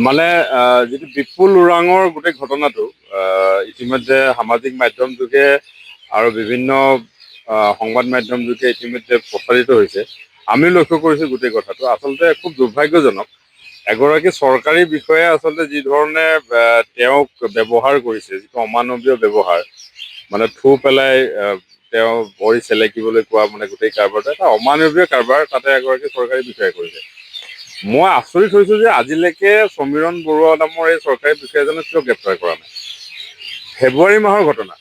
মানে যিটো বিপুল ওৰাঙৰ গোটেই ঘটনাটো ইতিমধ্যে সামাজিক মাধ্যম যোগে আৰু বিভিন্ন সংবাদ মাধ্যম যোগে ইতিমধ্যে প্ৰচাৰিত হৈছে। আমি লক্ষ্য কৰিছোঁ গোটেই কথাটো আচলতে খুব দুৰ্ভাগ্যজনক। এগৰাকী চৰকাৰী বিষয়াই আচলতে যি ধৰণে তেওঁক ব্যৱহাৰ কৰিছে, যিটো অমানৱীয় ব্যৱহাৰ, মানে থু পেলাই তেওঁ ভৰি চেলেকিবলৈ কোৱা, মানে গোটেই কাৰবাৰটো এটা অমানৱীয় কাৰবাৰ তাতে এগৰাকী চৰকাৰী বিষয়াই কৰিছে। মই আচৰিত হৈছো যে আজিলৈকে সমীৰণ বৰুৱা নামৰ এই চৰকাৰী বিষয়াজনক কিয় গ্ৰেপ্তাৰ কৰা নাই। ফেব্ৰুৱাৰী মাহৰ ঘটনা।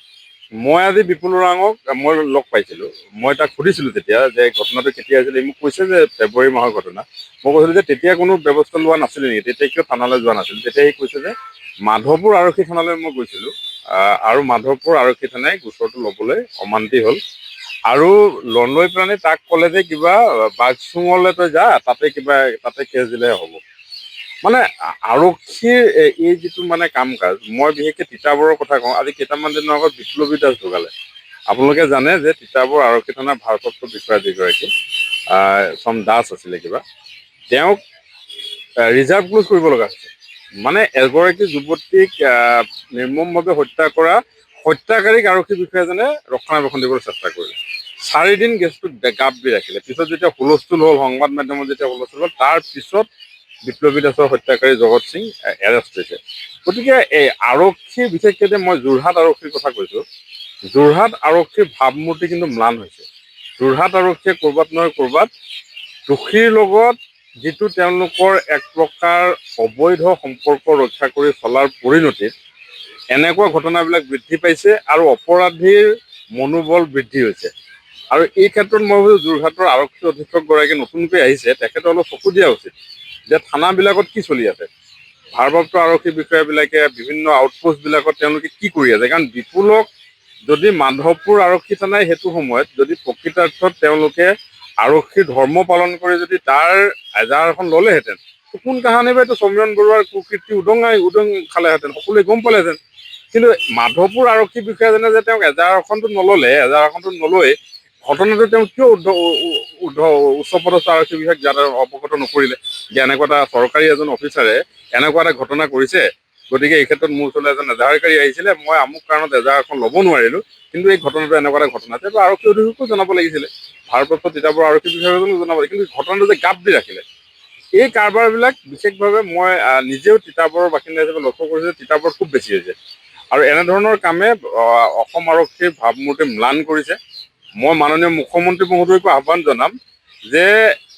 মই আজি বিপুল ওৰাঙক মই লগ পাইছিলোঁ। মই তাক সুধিছিলোঁ তেতিয়া যে ঘটনাটো কেতিয়া হৈছিলে। মোক কৈছে যে ফেব্ৰুৱাৰী মাহৰ ঘটনা। মই কৈছিলোঁ যে তেতিয়া কোনো ব্যৱস্থা লোৱা নাছিলে নেকি, তেতিয়া কিয় থানালৈ যোৱা নাছিল। তেতিয়া সি কৈছে যে মাধৱপুৰ আৰক্ষী থানালৈ মই গৈছিলোঁ আৰু মাধৱপুৰ আৰক্ষী থানাই গোচৰটো ল'বলৈ অমান্তি হ'ল আৰু লৈ পেলানি তাক ক'লে যে কিবা বাঘচুঙলৈ তই যা, তাতে কেছ দিলে হ'ব। মানে আৰক্ষীৰ এই যিটো মানে কাম কাজ, মই বিশেষকৈ তিতাবৰৰ কথা কওঁ। আজি কেইটামান দিনৰ আগত বিপ্লৱী দাস ঢুকালে। আপোনালোকে জানে যে তিতাবৰ আৰক্ষী থানাৰ ভাৰপ্ৰাপ্ত বিষয়া যিগৰাকী দাস আছিলে কিবা, তেওঁক ৰিজাৰ্ভ ক্লোজ কৰিব লগা হৈছে। মানে এগৰাকী যুৱতীক নিৰ্মমভাৱে হত্যা কৰা হত্যাকাৰীক আৰক্ষী বিষয়াজনে ৰক্ষণাবেক্ষণ দিবলৈ চেষ্টা কৰিলে। 4 দিন কেছটো গাপ দি ৰাখিলে। পিছত যেতিয়া হুলস্থুল হ'ল, সংবাদ মাধ্যমত যেতিয়া হুলস্থুল হ'ল, তাৰ পিছত বিপ্লৱী দাসৰ হত্যাকাৰী জগত সিং এৰেষ্ট হৈছে। গতিকে এই আৰক্ষী, বিশেষকৈ মই যোৰহাট আৰক্ষীৰ কথা কৈছোঁ, যোৰহাট আৰক্ষীৰ ভাৱমূৰ্তি কিন্তু ম্লান হৈছে। যোৰহাট আৰক্ষীয়ে ক'ৰবাত নহয় ক'ৰবাত দোষীৰ লগত যিটো তেওঁলোকৰ এক প্ৰকাৰ অবৈধ সম্পৰ্ক ৰক্ষা কৰি চলাৰ পৰিণতিত এনেকুৱা ঘটনাবিলাক বৃদ্ধি পাইছে আৰু অপৰাধীৰ মনোবল বৃদ্ধি হৈছে। আৰু এই ক্ষেত্ৰত মই ভাবোঁ যোৰহাটৰ আৰক্ষী অধীক্ষকগৰাকী নতুনকৈ আহিছে, তেখেতে অলপ চকু দিয়া উচিত যে থানাবিলাকত কি চলি আছে, ভাৰপ্ৰাপ্ত আৰক্ষী বিষয়াবিলাকে বিভিন্ন আউটপোষ্টবিলাকত তেওঁলোকে কি কৰি আছে। কাৰণ বিপুলক যদি মাধৱপুৰ আৰক্ষী থানাই সেইটো সময়ত যদি প্ৰকৃতাৰ্থত তেওঁলোকে আৰক্ষীৰ ধৰ্ম পালন কৰি যদি তাৰ এজাহাৰ এখন ল'লেহেঁতেন, কোন কাহানিবা এইটো সমীৰণ বৰুৱাৰ কুকীৰ্তি উদং খালেহেঁতেন, সকলোৱে গম পালেহেঁতেন। কিন্তু মাধৱপুৰ আৰক্ষী বিষয়াজনে যে তেওঁক এজাহাৰখনটো নল'লে, এজাহাৰখনটো নলৈ ঘটনাটো তেওঁ কিয় উচ্চপদস্থ আৰক্ষী বিষয়াক যাতে অৱগত নকৰিলে যে এনেকুৱা এটা চৰকাৰী এজন অফিচাৰে এনেকুৱা এটা ঘটনা কৰিছে, গতিকে এই ক্ষেত্ৰত মোৰ ওচৰলৈ এজন এজাহাৰকাৰী আহিছিলে, মই আমুক কাৰণত এজাহাৰখন ল'ব নোৱাৰিলোঁ, কিন্তু এই ঘটনাটো এনেকুৱা এটা ঘটনা আছে, বা আৰক্ষী অধীক্ষকো জনাব লাগিছিলে, ভাৰপ্ৰাপ্ত তিতাবৰ আৰক্ষী বিষয়াজনকো জনাব লাগিছিল। কিন্তু ঘটনাটো যে গাপ দি ৰাখিলে, এই কাৰবাৰবিলাক বিশেষভাৱে মই নিজেও তিতাবৰৰ বাসিন্দা হিচাপে লক্ষ্য কৰিছোঁ যে তিতাবৰত খুব বেছি হৈছে। আৰু এনেধৰণৰ কামে অসম আৰক্ষীৰ ভাৱমূৰ্তি ম্লান কৰিছে। মই মাননীয় মুখ্যমন্ত্ৰী মহোদয়কো আহ্বান জনাম যে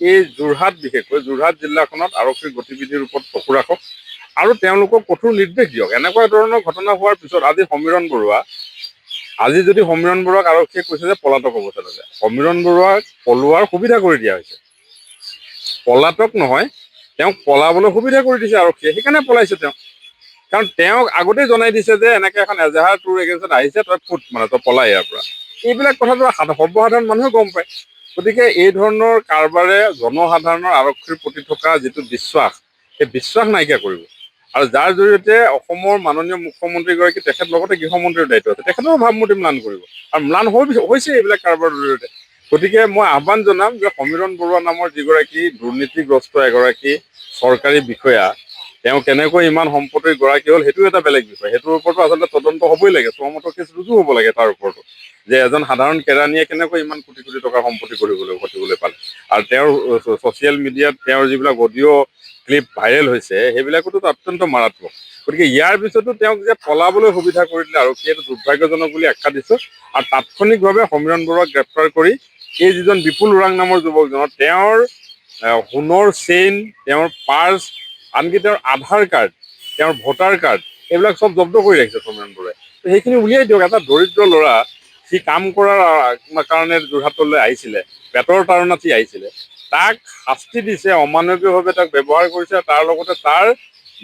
এই যোৰহাট, বিশেষকৈ যোৰহাট জিলাখনত আৰক্ষীৰ গতিবিধিৰ ওপৰত চকু ৰাখক আৰু তেওঁলোকক কঠোৰ নিৰ্দেশ দিয়ক। এনেকুৱা ধৰণৰ ঘটনা হোৱাৰ পিছত আজি যদি সমীৰণ বৰুৱাক আৰক্ষীয়ে কৈছে যে পলাতক অৱস্থাত আছে, সমীৰণ বৰুৱাক পলোৱাৰ সুবিধা কৰি দিয়া হৈছে। পলাতক নহয়, তেওঁক পলাবলৈ সুবিধা কৰি দিছে আৰক্ষীয়ে, সেইকাৰণে পলাইছে তেওঁ। কাৰণ তেওঁক আগতেই জনাই দিছে যে এনেকৈ এখন এজাহাৰ তোৰ এগেইনষ্টত আহিছে, তই তই পলাই ইয়াৰ পৰা। এইবিলাক কথাটো সৰ্বসাধাৰণ মানুহে গম পায়। গতিকে এই ধৰণৰ কাৰবাৰে জনসাধাৰণৰ আৰক্ষীৰ প্ৰতি থকা যিটো বিশ্বাস, সেই বিশ্বাস নাইকিয়া কৰিব। আৰু যাৰ জৰিয়তে অসমৰ মাননীয় মুখ্যমন্ত্ৰীগৰাকী, তেখেত লগতে গৃহমন্ত্ৰীৰ দায়িত্ব আছে, তেখেতৰো ভাৱমূৰ্তি ম্লান কৰিব। আৰু ম্লান হৈছে এইবিলাক কাৰবাৰৰ জৰিয়তে। গতিকে মই আহ্বান জনাম যে সমীৰণ বৰুৱা নামৰ যিগৰাকী দুৰ্নীতিগ্ৰস্ত এগৰাকী চৰকাৰী বিষয়া, তেওঁ কেনেকৈ ইমান সম্পত্তিৰ গৰাকী হ'ল সেইটো এটা বেলেগ বিষয়। সেইটোৰ ওপৰতো আচলতে তদন্ত হ'বই লাগে, চমতৰ কেছ ৰুজু হ'ব লাগে তাৰ ওপৰতো, যে এজন সাধাৰণ কেৰাণীয়ে কেনেকৈ ইমান কোটি কোটি টকাৰ সম্পত্তি ঘটিবলৈ পালে। আৰু তেওঁৰ ছ'চিয়েল মিডিয়াত তেওঁৰ যিবিলাক অডিঅ' ক্লিপ ভাইৰেল হৈছে, সেইবিলাকতো অত্যন্ত মাৰাত্মক। গতিকে ইয়াৰ পিছতো তেওঁক যে পলাবলৈ সুবিধা কৰি দিলে আৰক্ষীয়ে, এইটো দুৰ্ভাগ্যজনক বুলি আখ্যা দিছোঁ। আৰু তাৎক্ষণিকভাৱে সমীৰণ বৰুৱাক গ্ৰেপ্তাৰ কৰি এই যিজন বিপুল ওৰাং নামৰ যুৱকজনৰ তেওঁৰ সোণৰ চেইন, তেওঁৰ পাৰ্চ, আনকি তেওঁৰ আধাৰ কাৰ্ড, তেওঁৰ ভোটাৰ কাৰ্ড, এইবিলাক চব জব্দ কৰি ৰাখিছে সমীৰণ বৰুৱাই। সেইখিনি উলিয়াই দিয়ক। এটা দৰিদ্ৰ ল'ৰা, সি কাম কৰাৰ কাৰণে যোৰহাটলৈ আহিছিলে, পেটৰ তাৰণাত সি আহিছিলে, তাক শাস্তি দিছে, অমানৱীয়ভাৱে তাক ব্যৱহাৰ কৰিছে। তাৰ লগতে তাৰ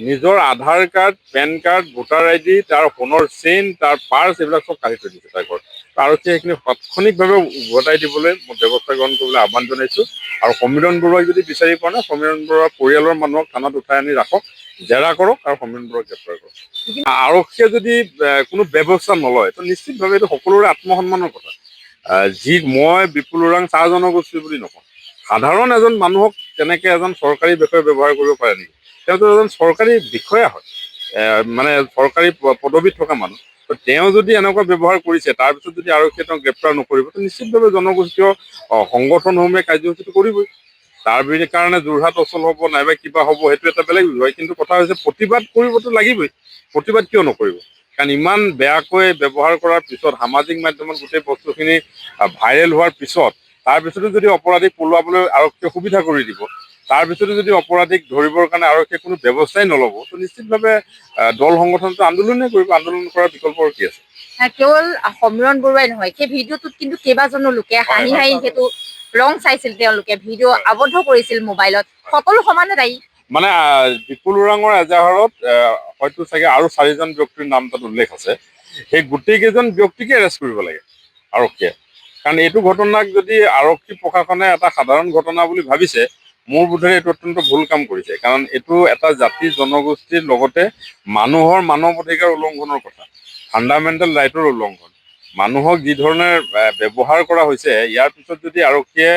নিজৰ Aadhaar card, PAN card, voter ID, তাৰ সোণৰ চেইন, তাৰ পাৰ্চ, এইবিলাক চব কাঢ়ি থৈ দিছে তাৰ ঘৰত। আৰক্ষীয়ে সেইখিনি তাৎক্ষণিকভাৱে উভতাই দিবলৈ মই ব্যৱস্থা গ্ৰহণ কৰিবলৈ আহ্বান জনাইছোঁ। আৰু সমীৰণ বৰুৱাক যদি বিচাৰি পোৱা নাই, সমীৰণ বৰুৱাৰ পৰিয়ালৰ মানুহক থানাত উঠাই আনি ৰাখক, জেৰা কৰক আৰু সমীৰণ বৰুৱাক গ্ৰেপ্তাৰ কৰক। আৰক্ষীয়ে যদি কোনো ব্যৱস্থা নলয়, তো নিশ্চিতভাৱে এইটো সকলোৰে আত্মসন্মানৰ কথা। মই বিপুল ওৰাং চাহ জনগোষ্ঠী বুলি নকওঁ, সাধাৰণ এজন মানুহক তেনেকৈ এজন চৰকাৰী বিষয়ে ব্যৱহাৰ কৰিব পাৰে নেকি? তেওঁতো এজন চৰকাৰী বিষয়া হয়, মানে চৰকাৰী পদবীত থকা মানুহ। তো তেওঁ যদি এনেকুৱা ব্যৱহাৰ কৰিছে, তাৰপিছত যদি আৰক্ষীয়ে তেওঁক গ্ৰেপ্তাৰ নকৰিব, তো নিশ্চিতভাৱে জনগোষ্ঠীয় সংগঠনসমূহে কাৰ্যসূচীটো কৰিবই। তাৰ কাৰণে যোৰহাট অচল হ'ব নাইবা কিবা হ'ব, সেইটো এটা বেলেগ বিষয়। কিন্তু কথা হৈছে প্ৰতিবাদ কৰিবতো লাগিবই। প্ৰতিবাদ কিয় নকৰিব? কাৰণ ইমান বেয়াকৈ ব্যৱহাৰ কৰাৰ পিছত, সামাজিক মাধ্যমত গোটেই বস্তুখিনি ভাইৰেল হোৱাৰ পিছত, তাৰপিছতো যদি অপৰাধীক পলোৱাবলৈ আৰক্ষীয়ে সুবিধা কৰি দিব, তাৰপিছতো যদি অপৰাধীক ধৰিবৰ কাৰণে আৰক্ষীয়ে কোনো ব্যৱস্থাই নল'ব, তো নিশ্চিতভাৱে দল সংগঠনটো আন্দোলনে কৰিব। আন্দোলন কৰাৰ বিকল্প কি আছে? কেৱল সমীৰণ বৰুৱাই নহয়, সেই ভিডিঅ'টোত কিন্তু কেইবাজনো লোকে হাঁহি হাঁহি সেইটো ৰং চাইছিল, তেওঁলোকে ভিডিঅ' আবদ্ধ কৰিছিল মোবাইলত। সকলো সমানে দায়ী। মানে বিপুল ওৰাঙৰ এজাহাৰত হয়তো চাগে আৰু 4জন ব্যক্তিৰ নাম তাত উল্লেখ আছে। সেই গোটেই কেইজন ব্যক্তিকে এৰেষ্ট কৰিব লাগে আৰক্ষীয়ে। কাৰণ এইটো ঘটনাক যদি আৰক্ষী প্ৰশাসনে এটা সাধাৰণ ঘটনা বুলি ভাবিছে, মোৰ বোধেৰে এইটো অত্যন্ত ভুল কাম কৰিছে। কাৰণ এইটো এটা জাতি জনগোষ্ঠীৰ লগতে মানুহৰ মানৱ অধিকাৰ উলংঘনৰ কথা, ফাণ্ডামেণ্টেল ৰাইটৰ উলংঘন। মানুহক যি ধৰণে ব্যৱহাৰ কৰা হৈছে, ইয়াৰ পিছত যদি আৰক্ষীয়ে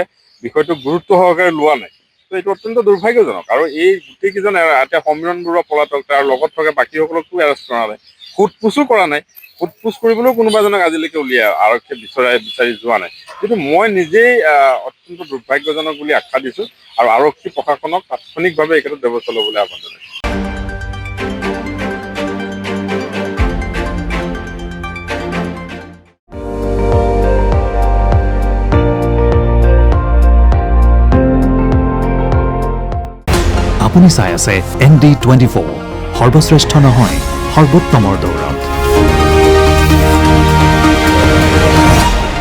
বিষয়টো গুৰুত্ব সহকাৰে লোৱা নাই, তো এইটো অত্যন্ত দুৰ্ভাগ্যজনক। আৰু এই গোটেইকেইজন এতিয়া সমীৰণ বৰুৱা পলাতক, তাৰ লগত থকা বাকীসকলকতো এৰেষ্ট কৰা নাই, সোধ পোছো কৰা নাই। সোধ পোছ কৰিবলৈও কোনোবা এজনক আজিলৈকে আৰক্ষীয়ে বিচাৰি যোৱা নাই। কিন্তু মই নিজেই অত্যন্ত দুৰ্ভাগ্যজনক বুলি আখ্যা দিছোঁ আৰু আৰক্ষী প্ৰশাসনক তাৎক্ষণিকভাৱে এই ক্ষেত্ৰত ব্যৱস্থা ল'বলৈ আহ্বান জনাইছোঁ। আপুনি চাই আছে ND24, সৰ্বশ্ৰেষ্ঠ নহয় সৰ্বোত্তমৰ দৌৰত।